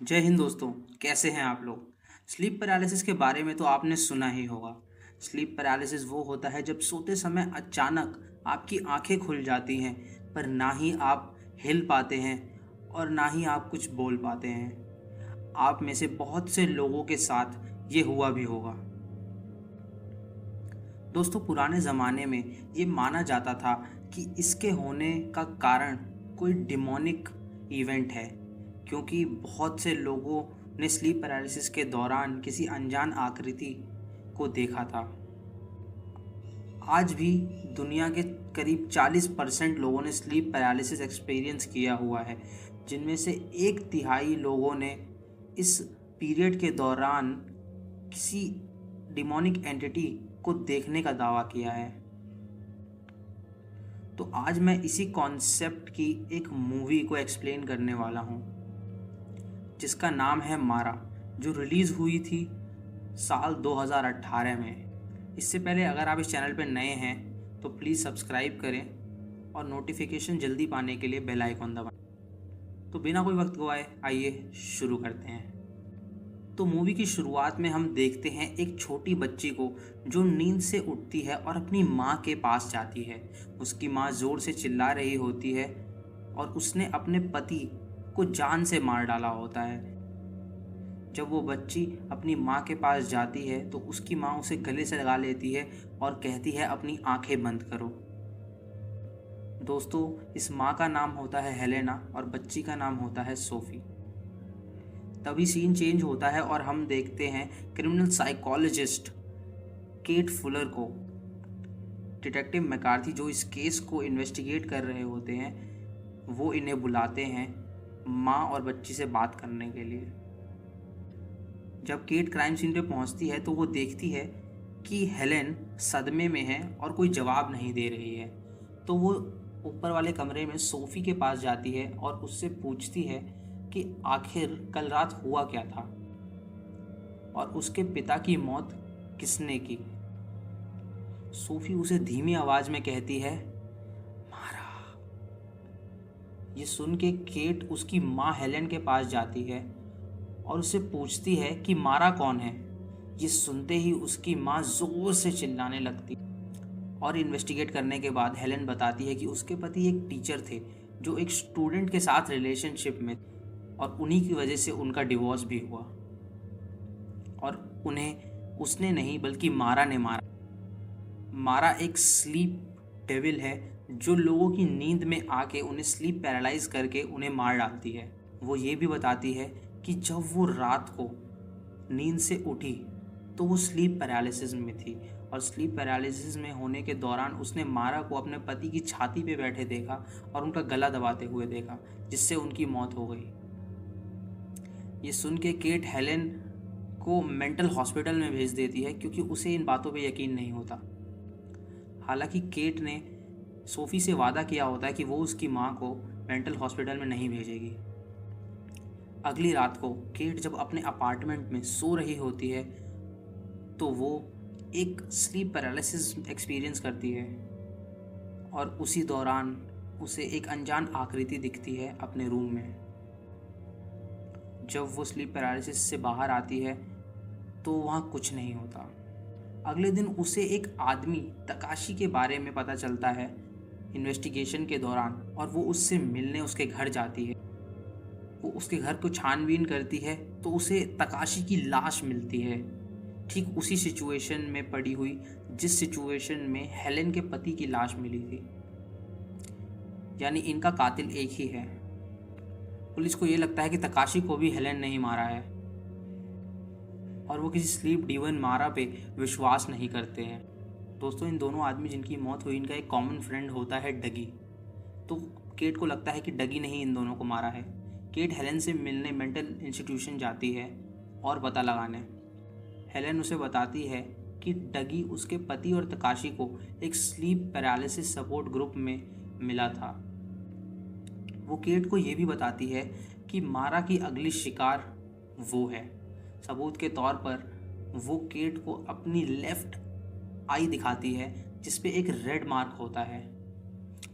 जय हिंद दोस्तों। कैसे हैं आप लोग। स्लीप पैरालिसिस के बारे में तो आपने सुना ही होगा। स्लीप पैरालिसिस वो होता है जब सोते समय अचानक आपकी आंखें खुल जाती हैं, पर ना ही आप हिल पाते हैं और ना ही आप कुछ बोल पाते हैं। आप में से बहुत से लोगों के साथ ये हुआ भी होगा। दोस्तों, पुराने ज़माने में ये माना जाता था कि इसके होने का कारण कोई डिमोनिक इवेंट है, क्योंकि बहुत से लोगों ने स्लीप पैरालिसिस के दौरान किसी अनजान आकृति को देखा था। आज भी दुनिया के करीब 40% लोगों ने स्लीप पैरालिसिस एक्सपीरियंस किया हुआ है, जिनमें से 1/3 लोगों ने इस पीरियड के दौरान किसी डिमोनिक एंटिटी को देखने का दावा किया है। तो आज मैं इसी कॉन्सेप्ट की एक मूवी को एक्सप्लेन करने वाला हूँ, जिसका नाम है मारा, जो रिलीज़ हुई थी साल 2018 में। इससे पहले अगर आप इस चैनल पर नए हैं तो प्लीज़ सब्सक्राइब करें और नोटिफिकेशन जल्दी पाने के लिए बेल आइकॉन दबाएं। तो बिना कोई वक्त गवाए आइए शुरू करते हैं। तो मूवी की शुरुआत में हम देखते हैं एक छोटी बच्ची को जो नींद से उठती है और अपनी माँ के पास जाती है। उसकी माँ ज़ोर से चिल्ला रही होती है और उसने अपने पति को जान से मार डाला होता है। जब वो बच्ची अपनी माँ के पास जाती है तो उसकी माँ उसे गले से लगा लेती है और कहती है अपनी आंखें बंद करो। दोस्तों, इस माँ का नाम होता है हेलेना और बच्ची का नाम होता है सोफी। तभी सीन चेंज होता है और हम देखते हैं क्रिमिनल साइकोलॉजिस्ट केट फुलर को। डिटेक्टिव मैकार्थी जो इस केस को इन्वेस्टिगेट कर रहे होते हैं, वो इन्हें बुलाते हैं माँ और बच्ची से बात करने के लिए। जब केट क्राइम सीन पे पहुंचती है तो वो देखती है कि हेलेन सदमे में है और कोई जवाब नहीं दे रही है। तो वो ऊपर वाले कमरे में सोफ़ी के पास जाती है और उससे पूछती है कि आखिर कल रात हुआ क्या था और उसके पिता की मौत किसने की। सोफी उसे धीमी आवाज में कहती है, मारा। ये सुन के केट उसकी माँ हेलेन के पास जाती है और उससे पूछती है कि मारा कौन है। ये सुनते ही उसकी माँ जोर से चिल्लाने लगती और इन्वेस्टिगेट करने के बाद हेलेन बताती है कि उसके पति एक टीचर थे जो एक स्टूडेंट के साथ रिलेशनशिप में, और उन्हीं की वजह से उनका डिवोर्स भी हुआ और उन्हें उसने नहीं बल्कि मारा ने मारा। मारा एक स्लीप डेविल है जो लोगों की नींद में आके उन्हें स्लीप पैरालाइज करके उन्हें मार डालती है। वो ये भी बताती है कि जब वो रात को नींद से उठी तो वो स्लीप पैरालिसिस में थी और स्लीप पैरालिसिस में होने के दौरान उसने मारा को अपने पति की छाती पे बैठे देखा और उनका गला दबाते हुए देखा, जिससे उनकी मौत हो गई। ये सुन के केट हेलेन को मेंटल हॉस्पिटल में भेज देती है क्योंकि उसे इन बातों पे यकीन नहीं होता। हालांकि केट ने सोफी से वादा किया होता है कि वो उसकी माँ को मेंटल हॉस्पिटल में नहीं भेजेगी। अगली रात को केट जब अपने अपार्टमेंट में सो रही होती है तो वो एक स्लीप पैरालिसिस एक्सपीरियंस करती है और उसी दौरान उसे एक अनजान आकृति दिखती है अपने रूम में। जब वो स्लीप पैरालिसिस से बाहर आती है तो वहाँ कुछ नहीं होता। अगले दिन उसे एक आदमी तकाशी के बारे में पता चलता है इन्वेस्टिगेशन के दौरान और वो उससे मिलने उसके घर जाती है। वो उसके घर को छानबीन करती है तो उसे तकाशी की लाश मिलती है, ठीक उसी सिचुएशन में पड़ी हुई जिस सिचुएशन में हेलेन के पति की लाश मिली थी। यानी इनका कातिल एक ही है। पुलिस को ये लगता है कि तकाशी को भी हेलेन ने ही मारा है और वो किसी स्लीप डीवन मारा पे विश्वास नहीं करते हैं। दोस्तों, इन दोनों आदमी जिनकी मौत हुई, इनका एक कॉमन फ्रेंड होता है डगी। तो केट को लगता है कि डगी ने ही इन दोनों को मारा है। केट हेलेन से मिलने मेंटल इंस्टीट्यूशन जाती है और पता लगाने। हेलेन उसे बताती है कि डगी उसके पति और तकाशी को एक स्लीप पैरालिसिस सपोर्ट ग्रुप में मिला था। वो केट को ये भी बताती है कि मारा की अगली शिकार वो है। सबूत के तौर पर वो केट को अपनी लेफ्ट आई दिखाती है जिस पे एक रेड मार्क होता है,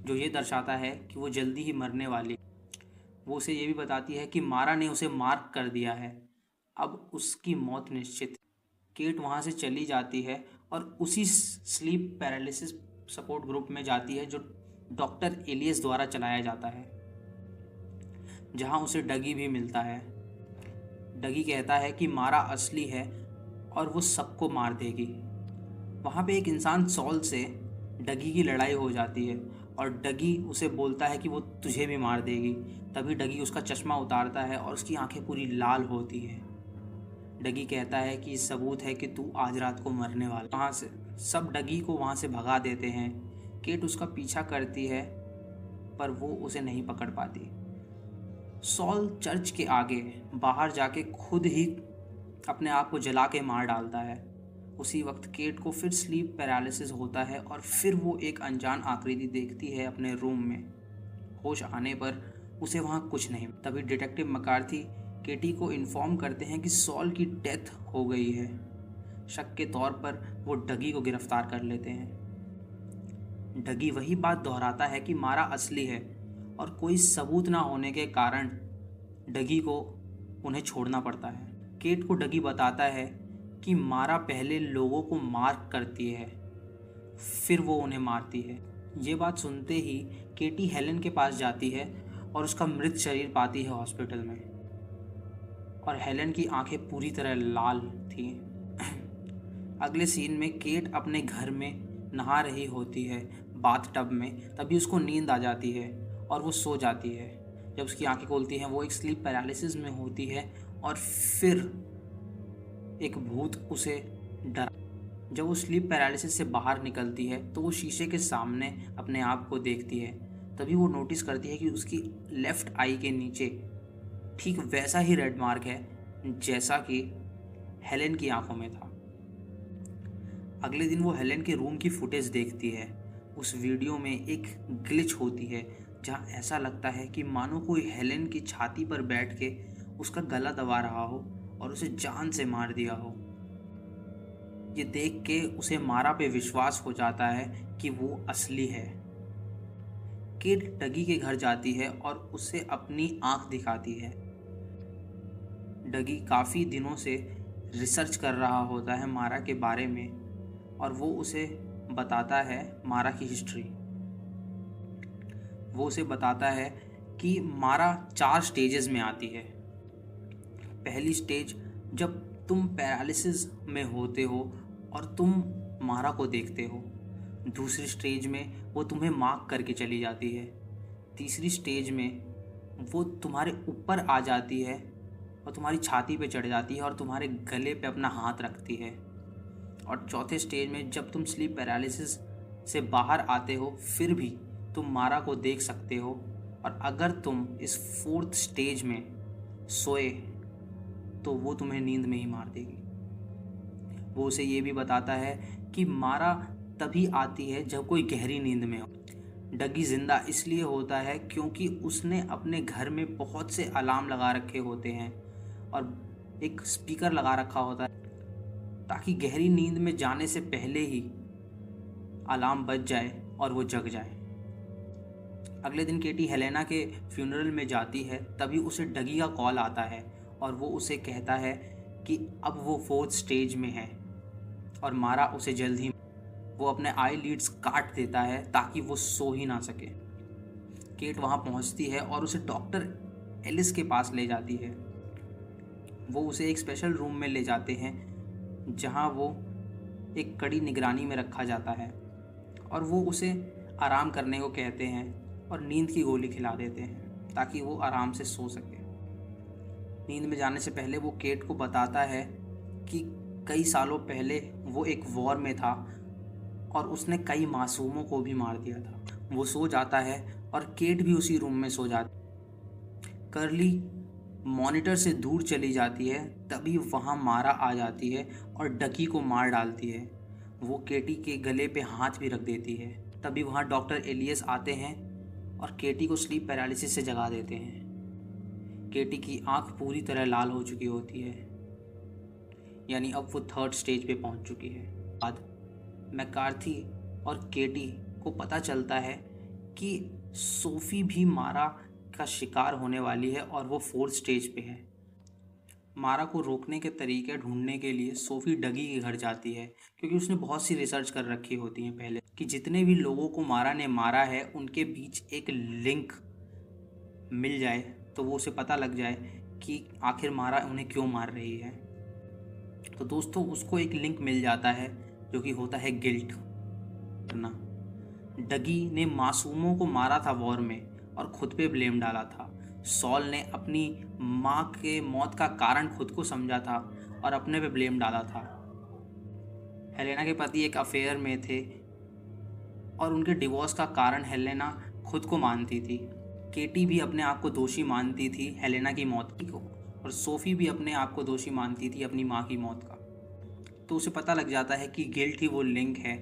जो ये दर्शाता है कि वो जल्दी ही मरने वाली। वो उसे ये भी बताती है कि मारा ने उसे मार्क कर दिया है, अब उसकी मौत निश्चित है। केट वहाँ से चली जाती है और उसी स्लीप पैरालिसिस सपोर्ट ग्रुप में जाती है जो डॉक्टर एलियस द्वारा चलाया जाता है, जहाँ उसे डगी भी मिलता है। डगी कहता है कि मारा असली है और वो सबको मार देगी। वहाँ पे एक इंसान सॉल से डगी की लड़ाई हो जाती है और डगी उसे बोलता है कि वो तुझे भी मार देगी। तभी डगी उसका चश्मा उतारता है और उसकी आंखें पूरी लाल होती है। डगी कहता है कि सबूत है कि तू आज रात को मरने वाला। वहाँ से सब डगी को वहाँ से भगा देते हैं। केट उसका पीछा करती है पर वो उसे नहीं पकड़ पाती। सॉल चर्च के आगे बाहर जाके खुद ही अपने आप को जला के मार डालता है। उसी वक्त केट को फिर स्लीप पैरालिसिस होता है और फिर वो एक अनजान आकृति देखती है अपने रूम में। होश आने पर उसे वहाँ कुछ नहीं। तभी डिटेक्टिव मकार्थी केटी को इन्फॉर्म करते हैं कि सॉल की डेथ हो गई है। शक के तौर पर वो डगी को गिरफ्तार कर लेते हैं। डगी वही बात दोहराता है कि मारा असली है और कोई सबूत ना होने के कारण डगी को उन्हें छोड़ना पड़ता है। केट को डगी बताता है कि मारा पहले लोगों को मार्क करती है, फिर वो उन्हें मारती है। ये बात सुनते ही केटी हेलन के पास जाती है और उसका मृत शरीर पाती है हॉस्पिटल में, और हेलन की आंखें पूरी तरह लाल थी। अगले सीन में केट अपने घर में नहा रही होती है बाथ टब में। तभी उसको नींद आ जाती है और वो सो जाती है। जब उसकी आंखें खोलती हैं वो एक स्लीप पैरालिसिस में होती है और फिर एक भूत उसे डरा। जब वो स्लीप पैरालिसिस से बाहर निकलती है तो वो शीशे के सामने अपने आप को देखती है। तभी वो नोटिस करती है कि उसकी लेफ्ट आई के नीचे ठीक वैसा ही रेड मार्क है जैसा कि हेलेन की आंखों में था। अगले दिन वो हेलेन के रूम की फुटेज देखती है। उस वीडियो में एक ग्लिच होती है जहाँ ऐसा लगता है कि मानो कोई हेलेन की छाती पर बैठ के उसका गला दबा रहा हो और उसे जान से मार दिया हो। ये देख के उसे मारा पे विश्वास हो जाता है कि वो असली है। केट डगी के घर जाती है और उसे अपनी आंख दिखाती है। डगी काफ़ी दिनों से रिसर्च कर रहा होता है मारा के बारे में और वो उसे बताता है मारा की हिस्ट्री। वो उसे बताता है कि मारा 4 स्टेजेस में आती है। पहली स्टेज जब तुम पैरालिसिस में होते हो और तुम मारा को देखते हो। दूसरी स्टेज में वो तुम्हें मार्क करके चली जाती है। तीसरी स्टेज में वो तुम्हारे ऊपर आ जाती है और तुम्हारी छाती पे चढ़ जाती है और तुम्हारे गले पे अपना हाथ रखती है। और चौथे स्टेज में जब तुम स्लीप पैरालिसिस से बाहर आते हो फिर भी तुम मारा को देख सकते हो, और अगर तुम इस 4th स्टेज में सोए तो वो तुम्हें नींद में ही मार देगी। वो उसे ये भी बताता है कि मारा तभी आती है जब कोई गहरी नींद में हो। डगी जिंदा इसलिए होता है क्योंकि उसने अपने घर में बहुत से अलार्म लगा रखे होते हैं और एक स्पीकर लगा रखा होता है ताकि गहरी नींद में जाने से पहले ही अलार्म बज जाए और वो जग जाए। अगले दिन केटी हेलेना के फ्यूनरल में जाती है। तभी उसे डगी का कॉल आता है और वो उसे कहता है कि अब वो 4th स्टेज में है और मारा उसे जल्द ही वो अपने आई लीड्स काट देता है ताकि वो सो ही ना सके। केट वहाँ पहुँचती है और उसे डॉक्टर एलिस के पास ले जाती है। वो उसे एक स्पेशल रूम में ले जाते हैं जहाँ वो एक कड़ी निगरानी में रखा जाता है और वो उसे आराम करने को कहते हैं और नींद की गोली खिला देते हैं ताकि वो आराम से सो सके। नींद में जाने से पहले वो केट को बताता है कि कई सालों पहले वो एक वॉर में था और उसने कई मासूमों को भी मार दिया था। वो सो जाता है और केट भी उसी रूम में सो जाती। करली मॉनिटर से दूर चली जाती है। तभी वहाँ मारा आ जाती है और डकी को मार डालती है। वो केटी के गले पे हाथ भी रख देती है। तभी वहाँ डॉक्टर एलियस आते हैं और केटी को स्लीप पैरालिसिस से जगा देते हैं। केटी की आंख पूरी तरह लाल हो चुकी होती है, यानी अब वो 3rd स्टेज पे पहुंच चुकी है। बाद मैकार्थी और केटी को पता चलता है कि सोफी भी मारा का शिकार होने वाली है और वो 4th स्टेज पे है। मारा को रोकने के तरीके ढूंढने के लिए सोफ़ी डगी के घर जाती है, क्योंकि उसने बहुत सी रिसर्च कर रखी होती है पहले कि जितने भी लोगों को मारा ने मारा है उनके बीच एक लिंक मिल जाए तो वो उसे पता लग जाए कि आखिर मारा उन्हें क्यों मार रही है। तो दोस्तों उसको एक लिंक मिल जाता है जो कि होता है गिल्ट करना। डगी ने मासूमों को मारा था वॉर में और खुद पे ब्लेम डाला था। सॉल ने अपनी माँ के मौत का कारण खुद को समझा था और अपने पे ब्लेम डाला था। हेलेना के पति एक अफेयर में थे और उनके डिवोर्स का कारण हेलेना खुद को मानती थी। केटी भी अपने आप को दोषी मानती थी हेलेना की मौत की को, और सोफ़ी भी अपने आप को दोषी मानती थी अपनी माँ की मौत का। तो उसे पता लग जाता है कि गिल्ट ही वो लिंक है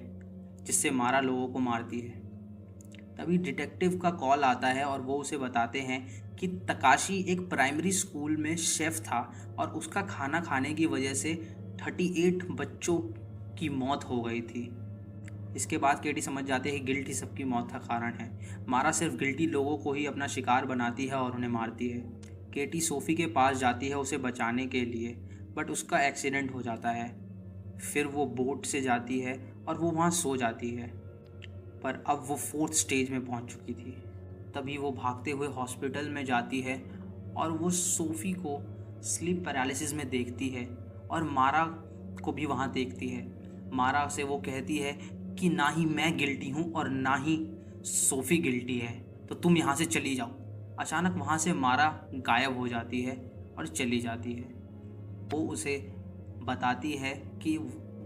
जिससे मारा लोगों को मारती है। तभी डिटेक्टिव का कॉल आता है और वो उसे बताते हैं कि तकाशी एक प्राइमरी स्कूल में शेफ़ था और उसका खाना खाने की वजह से 38 बच्चों की मौत हो गई थी। इसके बाद केटी समझ जाते हैं कि गिल्ट ही सबकी मौत का कारण है। मारा सिर्फ गिल्टी लोगों को ही अपना शिकार बनाती है और उन्हें मारती है। केटी सोफ़ी के पास जाती है उसे बचाने के लिए, बट उसका एक्सीडेंट हो जाता है। फिर वो बोट से जाती है और वो वहाँ सो जाती है, पर अब वो 4th स्टेज में पहुँच चुकी थी। तभी वो भागते हुए हॉस्पिटल में जाती है और वो सोफ़ी को स्लीप पैरालिसिस में देखती है और मारा को भी वहाँ देखती है। मारा से वो कहती है कि ना ही मैं गिल्टी हूँ और ना ही सोफ़ी गिल्टी है, तो तुम यहाँ से चली जाओ। अचानक वहाँ से मारा गायब हो जाती है और चली जाती है। वो उसे बताती है कि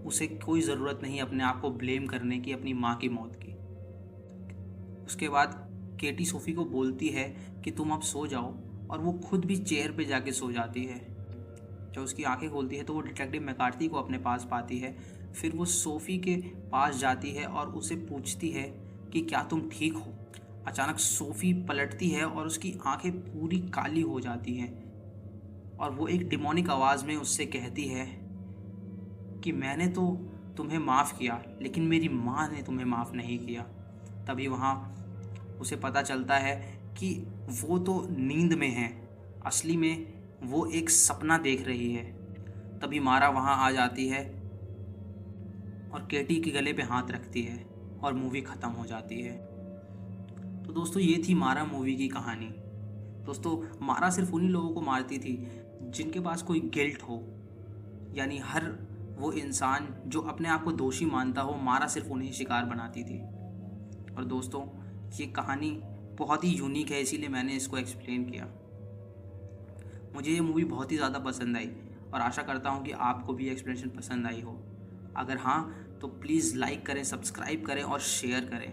उसे कोई ज़रूरत नहीं अपने आप को ब्लेम करने की अपनी माँ की मौत की। उसके बाद केटी सोफ़ी को बोलती है कि तुम अब सो जाओ, और वो खुद भी चेयर पे जाके सो जाती है। जब उसकी आंखें खोलती है तो वो डिटेक्टिव मैकार्थी को अपने पास पाती है। फिर वो सोफ़ी के पास जाती है और उसे पूछती है कि क्या तुम ठीक हो। अचानक सोफ़ी पलटती है और उसकी आंखें पूरी काली हो जाती हैं और वो एक डिमोनिक आवाज़ में उससे कहती है कि मैंने तो तुम्हें माफ़ किया, लेकिन मेरी माँ ने तुम्हें माफ़ नहीं किया। तभी वहाँ उसे पता चलता है कि वो तो नींद में है, असली में वो एक सपना देख रही है। तभी मारा वहाँ आ जाती है और केटी के गले पे हाथ रखती है और मूवी ख़त्म हो जाती है। तो दोस्तों ये थी मारा मूवी की कहानी। दोस्तों मारा सिर्फ उन्हीं लोगों को मारती थी जिनके पास कोई गिल्ट हो, यानी हर वो इंसान जो अपने आप को दोषी मानता हो, मारा सिर्फ उन्हें शिकार बनाती थी। और दोस्तों ये कहानी बहुत ही यूनिक है, इसीलिए मैंने इसको एक्सप्लेन किया। मुझे ये मूवी बहुत ही ज़्यादा पसंद आई और आशा करता हूँ कि आपको भी एक्सप्लेनेशन पसंद आई हो। अगर हाँ तो प्लीज़ लाइक करें, सब्सक्राइब करें और शेयर करें,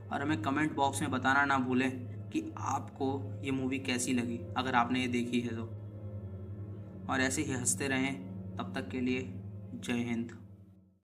और हमें कमेंट बॉक्स में बताना ना भूलें कि आपको ये मूवी कैसी लगी, अगर आपने ये देखी है तो। और ऐसे ही हंसते रहें, तब तक के लिए जय हिंद।